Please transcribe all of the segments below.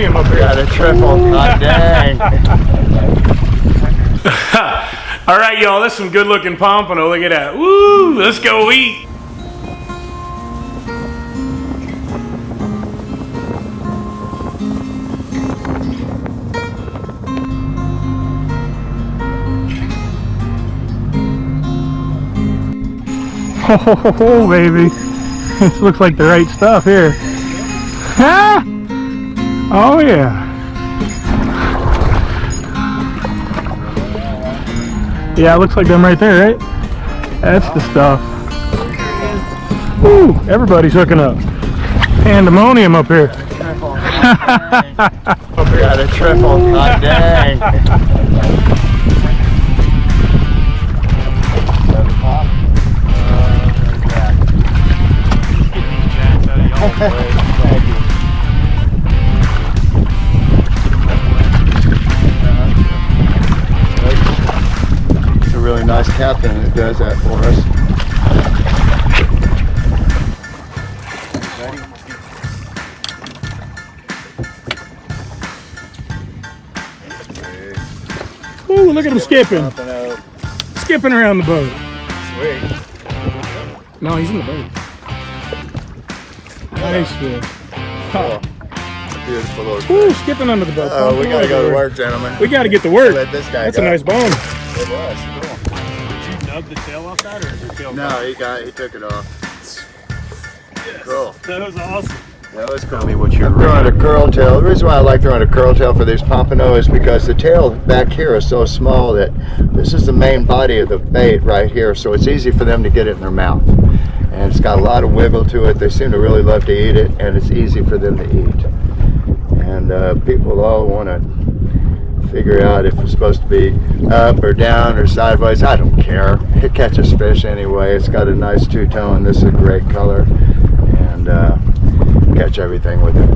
pandemonium up here. Got a triple. God dang. All right, y'all, that's some good looking pompano. Look at that. Woo, let's go eat. Oh, baby. This looks like the right stuff here. Ah! Oh, yeah. Yeah, it looks like them right there, right? That's the stuff. Woo! Everybody's hooking up. Pandemonium up here. Got a triple. God dang. It's a really nice captain that does that for us. Ooh, look at him skipping. Skipping around the boat. Sweet. No, he's in the boat. Nice fish. Oh, beautiful little fish. Ooh, skipping under the boat. Oh, we gotta go to work, gentlemen. We gotta get to work. Let this guy That's go. a nice bone. It was, cool. Did you nub the tail off that, or is your tail? No, he took it off. Yes. Cool. That was awesome. That was cool. Tell me what you're throwing a curl tail. The reason why I like throwing a curl tail for these pompano is because the tail back here is so small that this is the main body of the bait right here, so it's easy for them to get it in their mouth. And it's got a lot of wiggle to it. They seem to really love to eat it, and it's easy for them to eat. And people all want to figure out if it's supposed to be up or down or sideways. I don't care. It catches fish anyway. It's got a nice two-tone. This is a great color. And catch everything with it.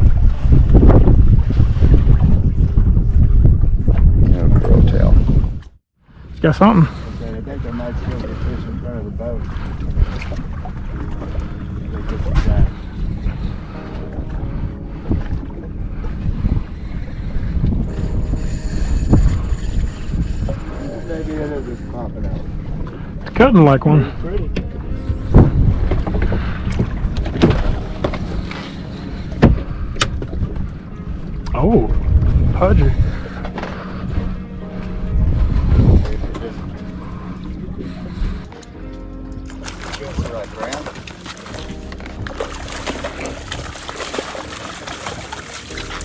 No curl tail. Got something. Okay, I think there might still be fish in front of the boat. Maybe it is just popping out. It's cutting like one. Pretty. Oh, pudgy.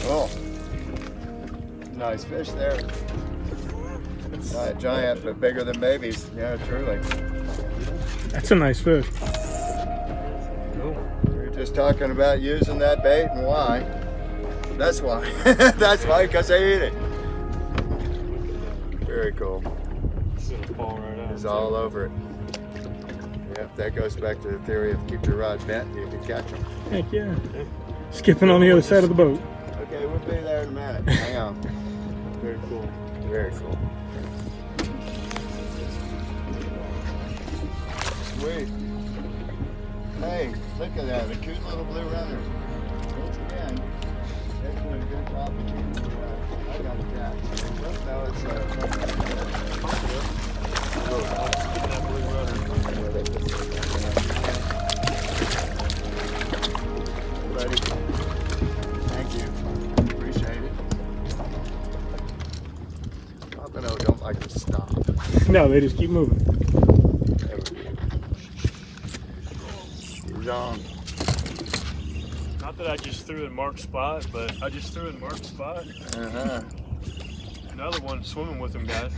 Oh, nice fish there. Not a giant, but bigger than babies. Yeah, truly. That's a nice fish. Cool. We were just talking about using that bait and why. That's why. That's why, because they eat it. Very cool. It's gonna fall right out. It's all over it. Yep, that goes back to the theory of keep your rod bent, you can catch them. Heck yeah. Skipping on the other side of the boat. Okay, we'll be there in a minute. Hang on. Very cool. Very cool. Sweet. Hey, look at that, a cute little blue runner. Once again, they're doing a good job of keeping I got a cat. No, it's that blue runner. Buddy, thank you. Appreciate it. Pompano don't like to stop. No, they just keep moving. He's on. Not that I just threw in Mark's spot, but I just threw in Mark's spot. Uh-huh. Another one swimming with him, guys.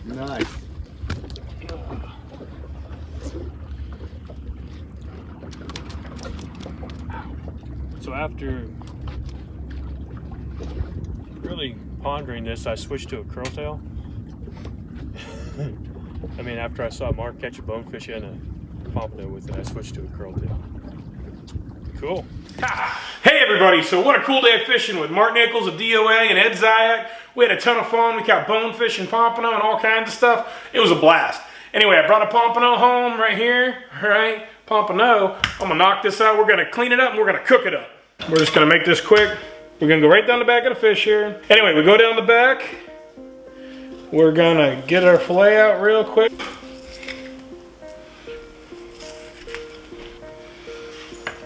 Nice. So after really pondering this, I switched to a curl tail. I mean, after I saw Mark catch a bonefish and a pompano with it, I switched to a curl tail. Cool. Hey everybody, so what a cool day of fishing with Mark Nichols of DOA and Ed Zyak. We had a ton of fun. We caught bonefish and pompano and all kinds of stuff. It was a blast. Anyway, I brought a pompano home right here. All right, pompano. I'm gonna knock this out. We're gonna clean it up and we're gonna cook it up. We're just gonna make this quick. We're gonna go right down the back of the fish here. Anyway, we go down the back. We're gonna get our fillet out real quick.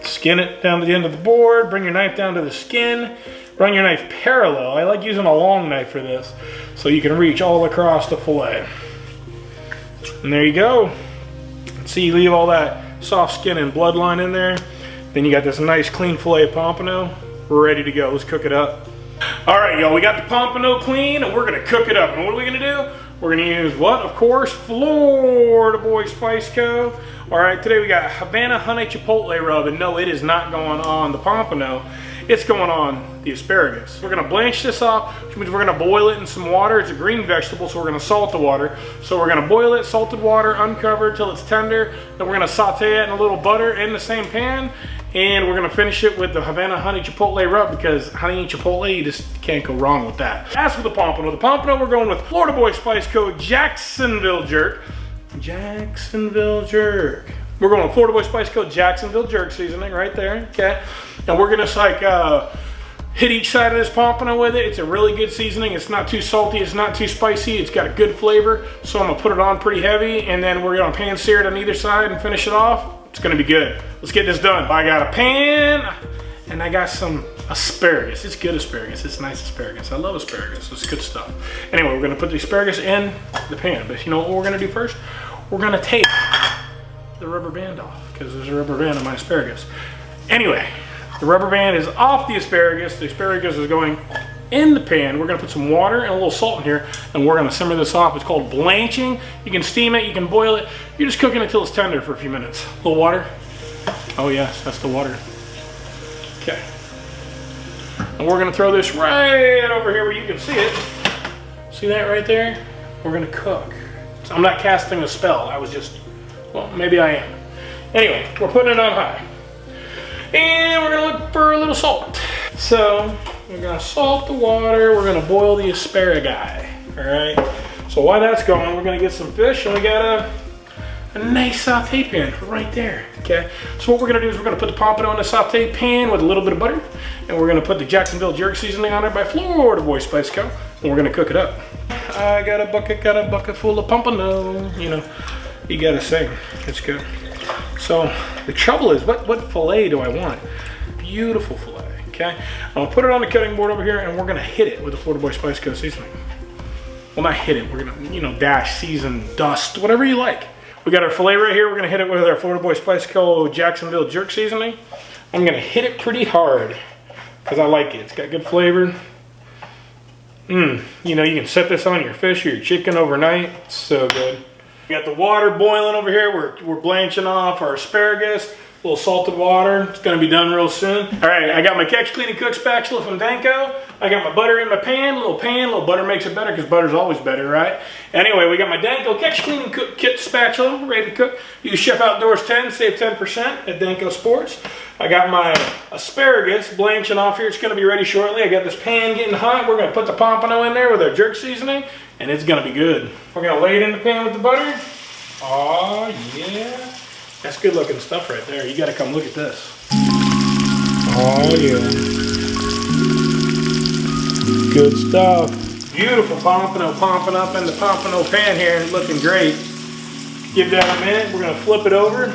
Skin it down to the end of the board, bring your knife down to the skin, run your knife parallel. I like using a long knife for this, so you can reach all across the fillet. And there you go. See, you leave all that soft skin and bloodline in there. Then you got this nice clean fillet of pompano. We're ready to go, let's cook it up. All right, y'all, we got the pompano clean and we're gonna cook it up. And what are we gonna do? We're gonna use what? Of course, Florida Boy Spice Co. All right, today we got Havana honey chipotle rub, and no, it is not going on the pompano. It's going on the asparagus. We're gonna blanch this off, which means we're gonna boil it in some water. It's a green vegetable, so we're gonna salt the water. So we're gonna boil it, salted water, uncovered till it's tender. Then we're gonna saute it in a little butter in the same pan. And we're gonna finish it with the Havana honey chipotle rub, because honey and chipotle, you just can't go wrong with that. As for the pompano we're going with Florida Boy Spice Co. Jacksonville Jerk. Jacksonville Jerk. We're going with Florida Boy Spice Co. Jacksonville Jerk seasoning right there, okay? And we're gonna just like hit each side of this pompano with it. It's a really good seasoning. It's not too salty, it's not too spicy, it's got a good flavor. So I'm gonna put it on pretty heavy, and then we're gonna pan sear it on either side and finish it off. It's gonna be good. Let's get this done. I got a pan, and I got some asparagus. It's good asparagus, it's nice asparagus. I love asparagus, it's good stuff. Anyway, we're gonna put the asparagus in the pan, but you know what we're gonna do first? We're gonna take the rubber band off, because there's a rubber band on my asparagus. Anyway, the rubber band is off the asparagus. The asparagus is going in the pan. We're gonna put some water and a little salt in here, and we're gonna simmer this off. It's called blanching. You can steam it, you can boil it. You're just cooking it till it's tender for a few minutes. A little water. Oh yes, that's the water. Okay. And we're gonna throw this right over here where you can see it. See that right there? We're gonna cook. So I'm not casting a spell. I was just, well, maybe I am. Anyway, we're putting it on high. And we're gonna look for a little salt. So we're gonna salt the water. We're gonna boil the asparagus. All right. So while that's going, we're gonna get some fish, and we got a nice saute pan right there. Okay. So what we're gonna do is we're gonna put the pompano in the saute pan with a little bit of butter, and we're gonna put the Jacksonville Jerk seasoning on it by Florida Boy Spice Co. And we're gonna cook it up. I got a bucket full of pompano. You know, you gotta sing. It's good. So the trouble is, what fillet do I want? Beautiful fillet. Okay, I'm gonna put it on the cutting board over here, and we're gonna hit it with the Florida Boy Spice Co. seasoning. Well, not hit it. We're gonna, you know, dash, season, dust, whatever you like. We got our fillet right here. We're gonna hit it with our Florida Boy Spice Co. Jacksonville Jerk seasoning. I'm gonna hit it pretty hard because I like it. It's got good flavor. You know, you can set this on your fish or your chicken overnight. It's so good. We got the water boiling over here. We're blanching off our asparagus. A little salted water. It's gonna be done real soon. All right, I got my Catch, Clean, and Cook spatula from Danko. I got my butter in my pan. A little butter makes it better, because butter's always better, right? Anyway, we got my Danko Catch, Clean, and Cook kit spatula ready to cook. Use Chef Outdoors 10, save 10% at Danko Sports. I got my asparagus blanching off here. It's gonna be ready shortly. I got this pan getting hot. We're gonna put the pompano in there with our jerk seasoning, and it's gonna be good. We're gonna lay it in the pan with the butter. Oh yeah. That's good looking stuff right there. You gotta come look at this. Oh yeah. Good stuff. Beautiful pompano popping up in the pompano pan here and looking great. Give that a minute. We're gonna flip it over.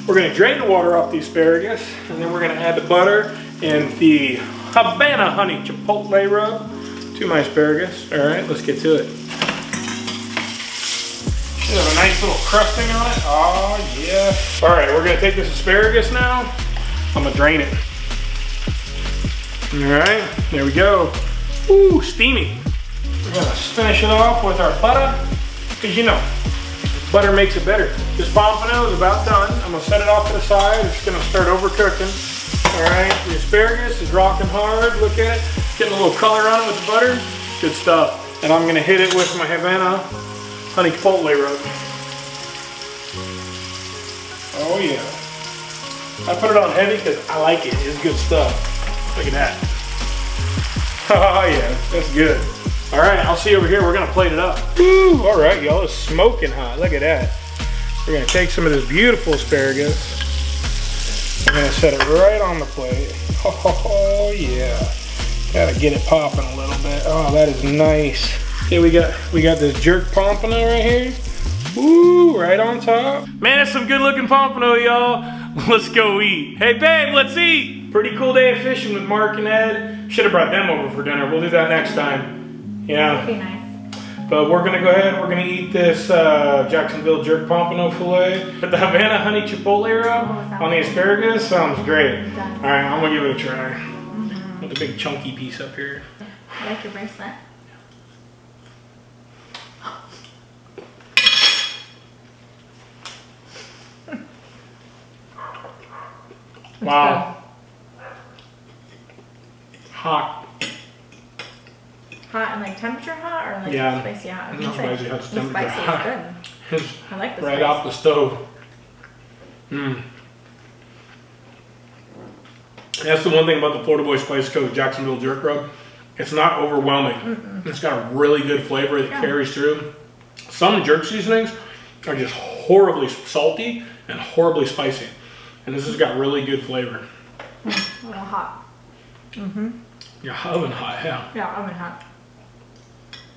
We're gonna drain the water off the asparagus, and then we're gonna add the butter and the Havana honey chipotle rub to my asparagus. All right, let's get to it. Should have a nice little crusting on it. Oh yeah. All right, we're gonna take this asparagus now. I'm gonna drain it. All right, there we go. Ooh, steamy. We're gonna finish it off with our butter, because you know, butter makes it better. This pompano is about done. I'm gonna set it off to the side. It's gonna start overcooking. All right, the asparagus is rocking hard. Look at it, getting a little color on it with the butter. Good stuff. And I'm gonna hit it with my Havana honey chipotle rub. Oh yeah. I put it on heavy because I like it. It's good stuff. Look at that. Oh yeah, that's good. All right, I'll see you over here. We're gonna plate it up. Woo, all right, y'all, it's smoking hot. Look at that. We're gonna take some of this beautiful asparagus. We're gonna set it right on the plate. Oh yeah. Gotta get it popping a little bit. Oh, that is nice. Okay, we got this jerk pompano right here. Woo, right on top. Man, that's some good looking pompano, y'all. Let's go eat. Hey babe, let's eat. Pretty cool day of fishing with Mark and Ed. Should have brought them over for dinner. We'll do that next time. Yeah. That'd be nice. But we're gonna go ahead, we're gonna eat this Jacksonville jerk pompano fillet. But the Havana honey chipotle rub on the asparagus sounds great. All right, I'm gonna give it a try. With the big chunky piece up here. I like your bracelet. Wow. Hot. Hot and like temperature hot or like Yeah. spicy hot? Not spicy hot, it's The temperature spicy hot. is good. It's I like the right spice. off the stove. Mmm. That's the one thing about the Florida Boy Spice Code Jacksonville Jerk Rub. It's not overwhelming. It's got a really good flavor that carries through. Some jerk seasonings are just horribly salty and horribly spicy. And this has got really good flavor. A little hot. Yeah, oven hot, yeah. Yeah, oven hot.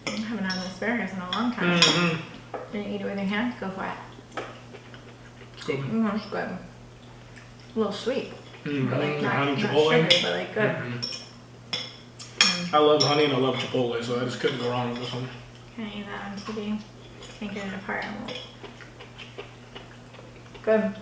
I haven't had an asparagus in a long time. Didn't eat it with your hands? Go for it. It's good. It's good. A little sweet. But like not, Honey not chipotle. sugary, but like good. I love honey and I love chipotle, so I just couldn't go wrong with this one. Can I eat that on TV? Can't get it apart. Good.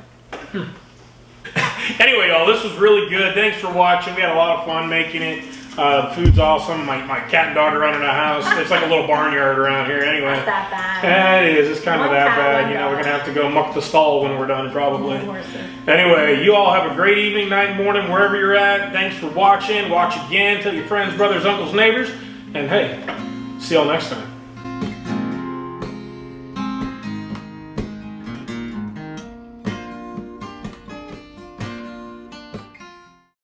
Anyway, y'all, this was really good. Thanks for watching. We had a lot of fun making it. The food's awesome. My cat and daughter running the house. It's like a little barnyard around here anyway. Not that bad. Yeah, it is. It's kind of One that cat, bad. one You know, we're dog. going to have to go muck the stall when we're done, probably. Horses. Anyway, you all have a great evening, night, morning, wherever you're at. Thanks for watching. Watch again. Tell your friends, brothers, uncles, neighbors. And hey, see y'all next time.